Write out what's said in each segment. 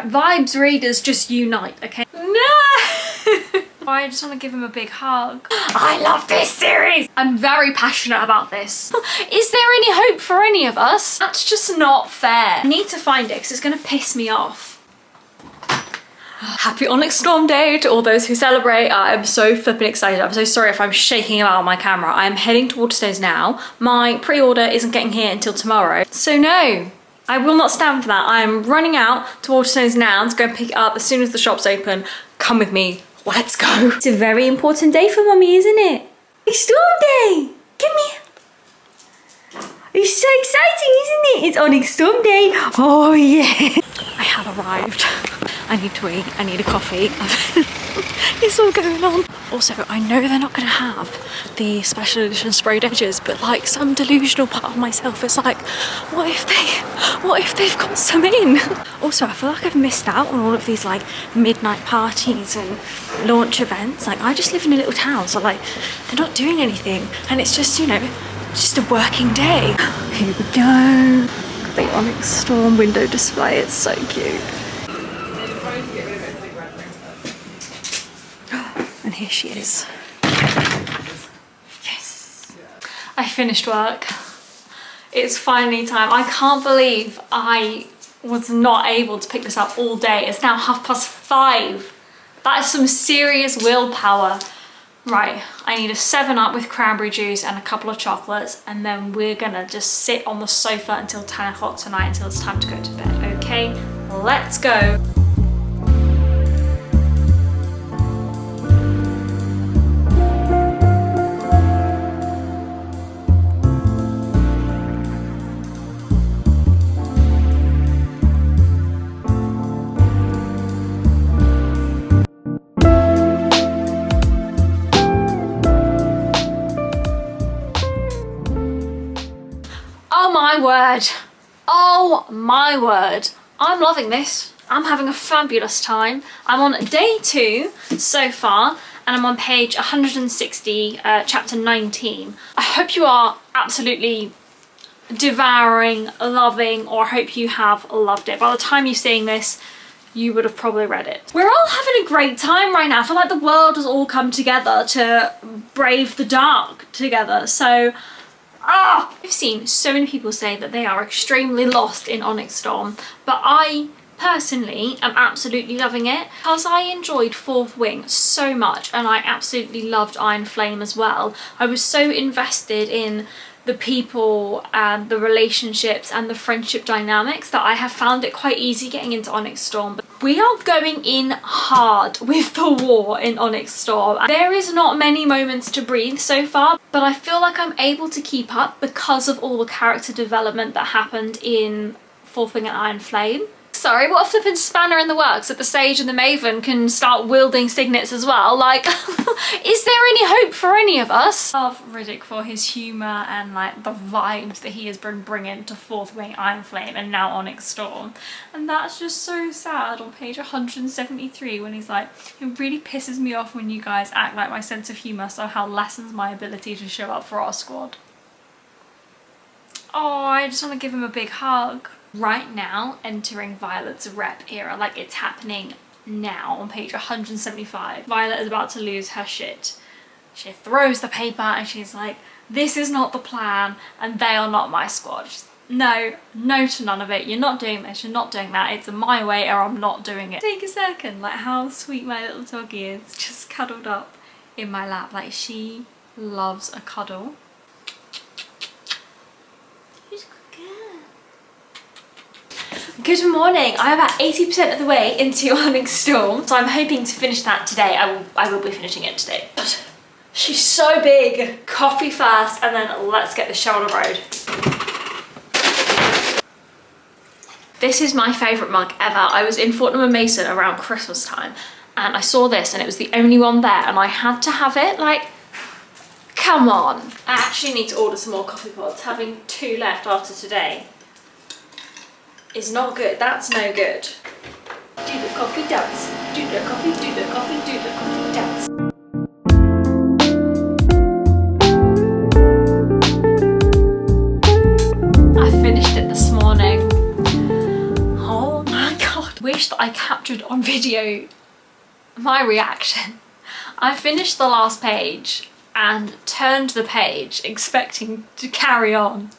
Vibes readers, just unite, okay? No! I just want to give him a big hug. I love this series! I'm very passionate about this. Is there any hope for any of us? That's just not fair. I need to find it because it's going to piss me off. Happy Onyx Storm Day to all those who celebrate. I'm so flipping excited. I'm so sorry if I'm shaking about on my camera. I'm heading to Waterstones now. My pre-order isn't getting here until tomorrow. So no, I will not stand for that. I'm running out to Waterstones now to go and pick it up as soon as the shop's open. Come with me. Let's go. It's a very important day for Mummy, isn't it? It's Storm Day. Come here. It's so exciting, isn't it? It's Onyx Storm Day. Oh yeah. I have arrived. I need to eat, I need a coffee. It's all going on. Also, I know they're not gonna have the special edition sprayed edges, but like some delusional part of myself is like, what if they've got some in? Also, I feel like I've missed out on all of these like midnight parties and launch events. Like I just live in a little town, so like they're not doing anything. And it's just, you know, just a working day. Here we go. The Onyx Storm window display, it's so cute. And here she is. Yes! I finished work. It's finally time. I can't believe I was not able to pick this up all day. It's now 5:30. That is some serious willpower. Right, I need a 7-Up with cranberry juice and a couple of chocolates, and then we're gonna just sit on the sofa until 10 o'clock tonight until it's time to go to bed, okay? Let's go. Oh my word. Oh my word. I'm loving this. I'm having a fabulous time. I'm on day 2 so far, and I'm on page 160, chapter 19. I hope you are absolutely devouring, loving, or I hope you have loved it. By the time you're seeing this, you would have probably read it. We're all having a great time right now. I feel like the world has all come together to brave the dark together. So I've seen so many people say that they are extremely lost in Onyx Storm, but I personally am absolutely loving it because I enjoyed Fourth Wing so much, and I absolutely loved Iron Flame as well. I was so invested in the people and the relationships and the friendship dynamics that I have found it quite easy getting into Onyx Storm. But we are going in hard with the war in Onyx Storm. There is not many moments to breathe so far, but I feel like I'm able to keep up because of all the character development that happened in Fourth Wing and Iron Flame. Sorry, what a flippin' spanner in the works that the Sage and the Maven can start wielding signets as well. Like, is there any hope for any of us? I love Riddick for his humour and like the vibes that he has been bringing to Fourth Wing, Iron Flame, and now Onyx Storm. And that's just so sad on page 173 when he's like, it really pisses me off when you guys act like my sense of humour somehow lessens my ability to show up for our squad. Oh, I just want to give him a big hug. Right now, entering Violet's rep era, like it's happening now on page 175. Violet is about to lose her shit. She throws the paper and she's like, this is not the plan and they are not my squad. No to none of it. You're not doing this, you're not doing that. It's my way or I'm not doing it. Take a second, like how sweet my little doggy is, just cuddled up in my lap. Like she loves a cuddle. Good morning. I'm about 80% of the way into Onyx Storm, so I'm hoping to finish that today. I will be finishing it today. But she's so big. Coffee first, and then let's get the show on the road. This is my favourite mug ever. I was in Fortnum and Mason around Christmas time, and I saw this, and it was the only one there, and I had to have it. Like, come on. I actually need to order some more coffee pods. Having 2 left after today is not good. That's no good. Do the coffee dance. Do the coffee, do the coffee, do the coffee dance. I finished it this morning. Oh my god. Wish that I captured on video my reaction. I finished the last page and turned the page expecting to carry on.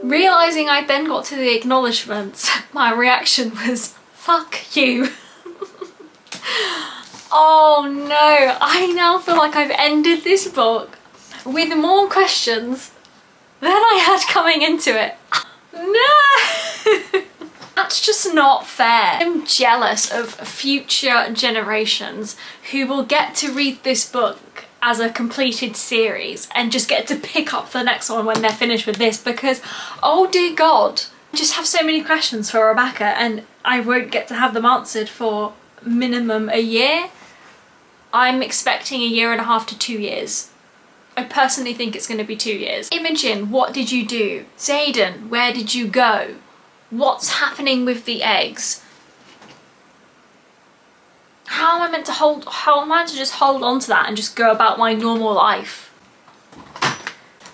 Realising I then got to the acknowledgements, my reaction was, fuck you. Oh no, I now feel like I've ended this book with more questions than I had coming into it. No! That's just not fair. I'm jealous of future generations who will get to read this book as a completed series and just get to pick up the next one when they're finished with this, because, oh dear God, I just have so many questions for Rebecca and I won't get to have them answered for minimum a year. I'm expecting 1.5 to 2 years. I personally think it's going to be 2 years. Imogen, what did you do? Xaden, where did you go? What's happening with the eggs? How am I meant to just hold on to that and just go about my normal life?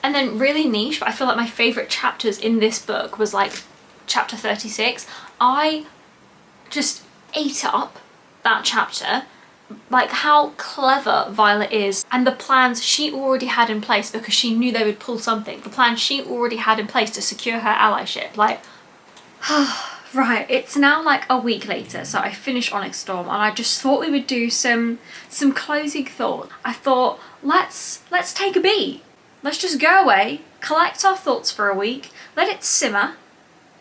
And then really niche, but I feel like my favourite chapters in this book was like chapter 36. I just ate up that chapter. Like how clever Violet is and the plans she already had in place, because she knew they would pull something. The plan she already had in place to secure her allyship. Like, right, it's now like a week later, so I finished Onyx Storm and I just thought we would do some closing thoughts. I thought, let's take a beat. Let's just go away, collect our thoughts for a week, let it simmer,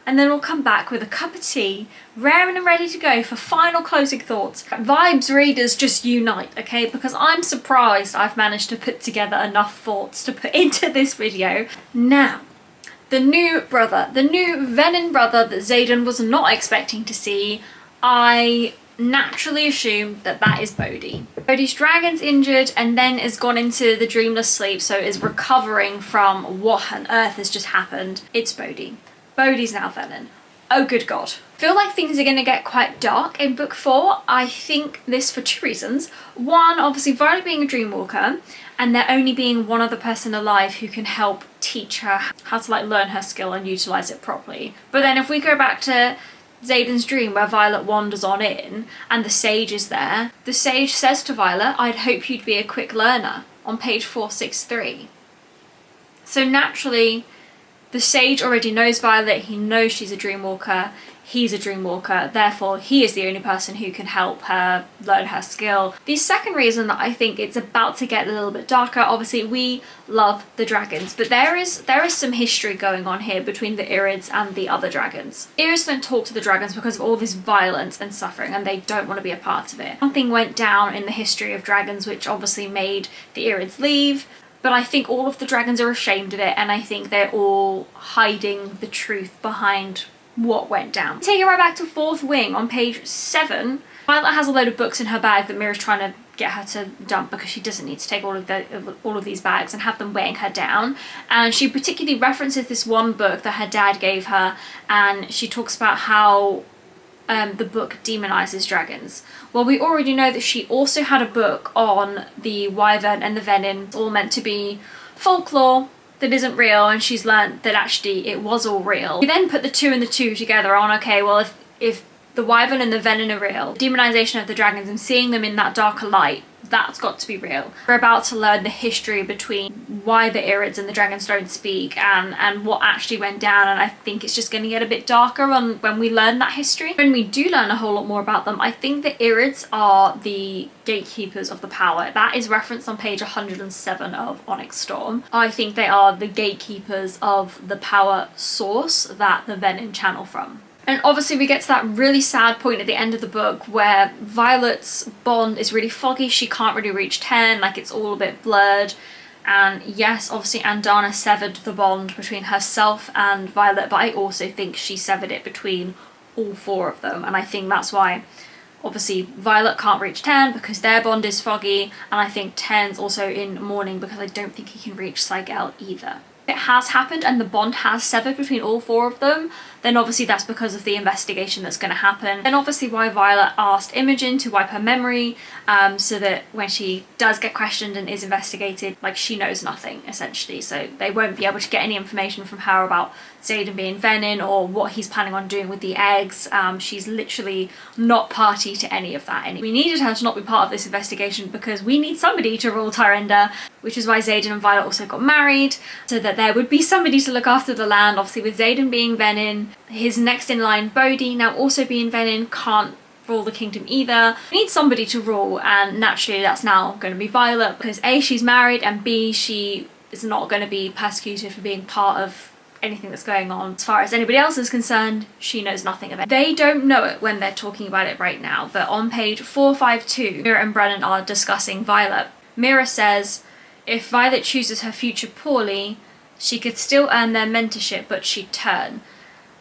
and then we'll come back with a cup of tea, raring and ready to go for final closing thoughts. Vibes readers, just unite, okay? Because I'm surprised I've managed to put together enough thoughts to put into this video. Now, the new brother, the new Venin brother that Xaden was not expecting to see, I naturally assumed that that is Bodhi. Bodhi's dragon's injured and then has gone into the dreamless sleep, so is recovering from what on earth has just happened. It's Bodhi. Bodhi's now Venin. Oh good God. I feel like things are going to get quite dark in book 4. I think this for 2 reasons. One, obviously Violet being a dreamwalker and there only being one other person alive who can help teach her how to like learn her skill and utilise it properly. But then if we go back to Xaden's dream where Violet wanders on in and the sage is there, the sage says to Violet, I'd hope you'd be a quick learner, on page 463. So naturally, the sage already knows Violet, he knows she's a dreamwalker, he's a dreamwalker, therefore he is the only person who can help her learn her skill. The second reason that I think it's about to get a little bit darker, obviously we love the dragons, but there is some history going on here between the Irids and the other dragons. Irids don't talk to the dragons because of all this violence and suffering and they don't want to be a part of it. Something went down in the history of dragons which obviously made the Irids leave. But I think all of the dragons are ashamed of it and I think they're all hiding the truth behind what went down. Take it right back to 4th Wing on page 7. Violet has a load of books in her bag that Mira's trying to get her to dump because she doesn't need to take all of these bags and have them weighing her down. And she particularly references this one book that her dad gave her and she talks about how the book demonizes dragons. Well, we already know that she also had a book on the Wyvern and the Venin. It's all meant to be folklore that isn't real, and she's learnt that actually it was all real. We then put the 2 and the 2 together on, okay, well if the Wyvern and the Venin are real, demonization of the dragons and seeing them in that darker light, that's got to be real. We're about to learn the history between why the Irids and the dragons don't speak and what actually went down, and I think it's just going to get a bit darker when we learn that history. When we do learn a whole lot more about them, I think the Irids are the gatekeepers of the power. That is referenced on page 107 of Onyx Storm. I think they are the gatekeepers of the power source that the Venin channel from. And obviously we get to that really sad point at the end of the book where Violet's bond is really foggy. She can't really reach 10, like it's all a bit blurred. And yes, obviously Andana severed the bond between herself and Violet, but I also think she severed it between all 4 of them. And I think that's why obviously Violet can't reach 10 because their bond is foggy. And I think 10's also in mourning because I don't think he can reach Sigel either. It has happened and the bond has severed between all 4 of them, then obviously that's because of the investigation that's going to happen. And obviously why Violet asked Imogen to wipe her memory, so that when she does get questioned and is investigated, like, she knows nothing essentially, so they won't be able to get any information from her about Xaden being Venin or what he's planning on doing with the eggs. She's literally not party to any of that. And we needed her to not be part of this investigation because we need somebody to rule Tyrenda, which is why Xaden and Violet also got married, so that there would be somebody to look after the land. Obviously with Xaden being Venin, his next in line Bodhi now also being Venin can't rule the kingdom either. We need somebody to rule, and naturally that's now going to be Violet, because A, she's married, and B, she is not going to be persecuted for being part of anything that's going on. As far as anybody else is concerned, she knows nothing of it. They don't know it when they're talking about it right now, but on page 452, Mira and Brennan are discussing Violet. Mira says, if Violet chooses her future poorly, she could still earn their mentorship, but she'd turn.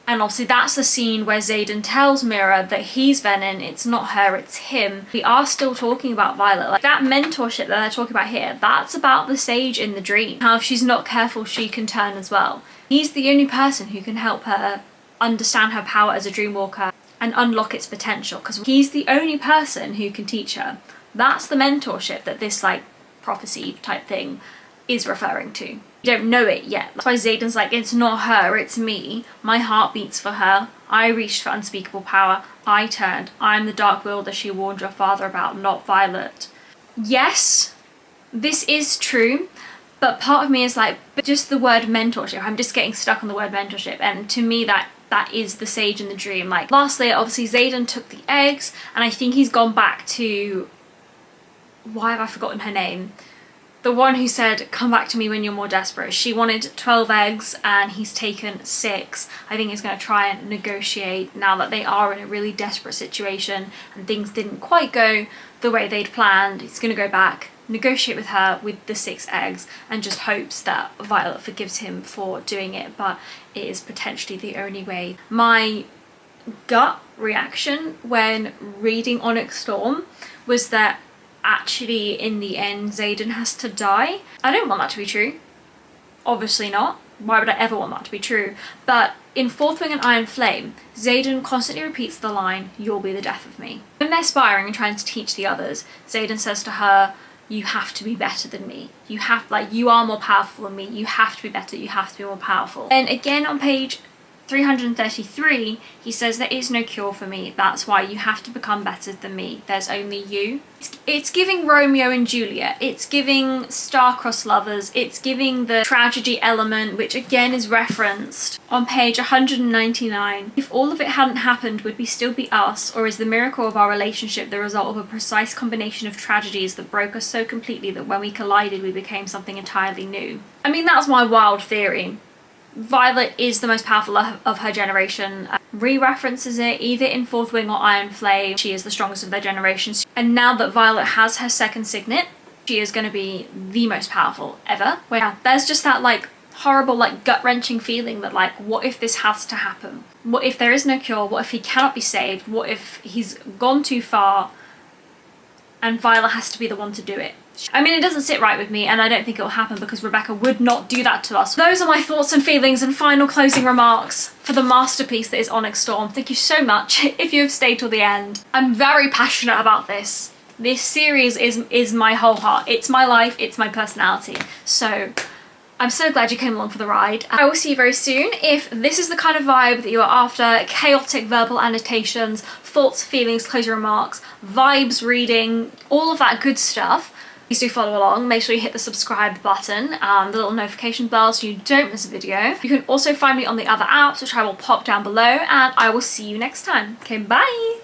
And obviously that's the scene where Xaden tells Mira that he's Venin, it's not her, it's him. We are still talking about Violet. Like, that mentorship that they're talking about here, that's about the sage in the dream. How if she's not careful, she can turn as well. He's the only person who can help her understand her power as a dreamwalker and unlock its potential, because he's the only person who can teach her. That's the mentorship that this, like, prophecy type thing is referring to. You don't know it yet. That's why Xaden's like, it's not her, it's me. My heart beats for her. I reached for unspeakable power. I turned. I'm the dark wielder she warned your father about, not Violet. Yes, this is true, but part of me is like, but just the word mentorship. I'm just getting stuck on the word mentorship, and to me that is the sage in the dream. Like, lastly, obviously Xaden took the eggs, and I think he's gone back to, why have I forgotten her name? The one who said, come back to me when you're more desperate. She wanted 12 eggs and he's taken 6. I think he's going to try and negotiate now that they are in a really desperate situation and things didn't quite go the way they'd planned. He's going to go back, negotiate with her with the 6 eggs, and just hopes that Violet forgives him for doing it, but it is potentially the only way. My gut reaction when reading Onyx Storm was that actually in the end Xaden has to die. I don't want that to be true. Obviously not. Why would I ever want that to be true? But in Fourth Wing and Iron Flame, Xaden constantly repeats the line, you'll be the death of me. When they're sparring and trying to teach the others, Xaden says to her, you have to be better than me. You have, like, you are more powerful than me. You have to be better. You have to be more powerful. And again on page 333, he says there is no cure for me. That's why you have to become better than me. There's only you. It's giving Romeo and Juliet. It's giving star-crossed lovers. It's giving the tragedy element, which again is referenced on page 199. If all of it hadn't happened, would we still be us? Or is the miracle of our relationship the result of a precise combination of tragedies that broke us so completely that when we collided, we became something entirely new? I mean, that's my wild theory. Violet is the most powerful of her generation. Re-references it either in Fourth Wing or Iron Flame. She is the strongest of their generation. And now that Violet has her second signet, she is going to be the most powerful ever. Where there's just that, like, horrible, like, gut-wrenching feeling that, like, what if this has to happen? What if there is no cure? What if he cannot be saved? What if he's gone too far and Violet has to be the one to do it? I mean, it doesn't sit right with me, and I don't think it will happen because Rebecca would not do that to us. Those are my thoughts and feelings and final closing remarks for the masterpiece that is Onyx Storm. Thank you so much if you have stayed till the end. I'm very passionate about this. This series is my whole heart. It's my life, it's my personality. So I'm so glad you came along for the ride. I will see you very soon. If this is the kind of vibe that you are after, chaotic verbal annotations, thoughts, feelings, closing remarks, vibes reading, all of that good stuff, please do follow along. Make sure you hit the subscribe button, the little notification bell so you don't miss a video. You can also find me on the other apps, which I will pop down below, and I will see you next time. Okay, bye!